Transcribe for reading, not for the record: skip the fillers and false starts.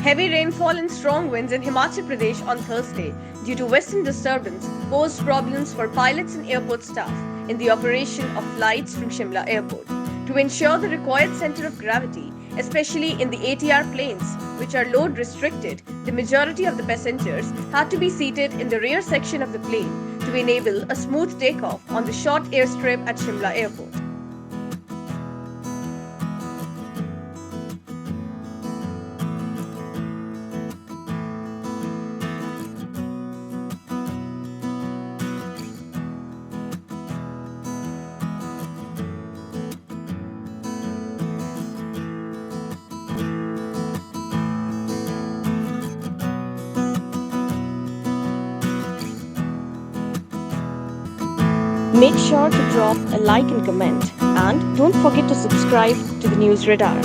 Heavy rainfall and strong winds in Himachal Pradesh on Thursday due to western disturbance posed problems for pilots and airport staff in the operation of flights from Shimla airport. To ensure the required center of gravity, especially in the ATR planes, which are load restricted, the majority of the passengers had to be seated in the rear section of the plane to enable a smooth takeoff on the short airstrip at Shimla airport. Make sure to drop a like and comment, and don't forget to subscribe to the News Radar.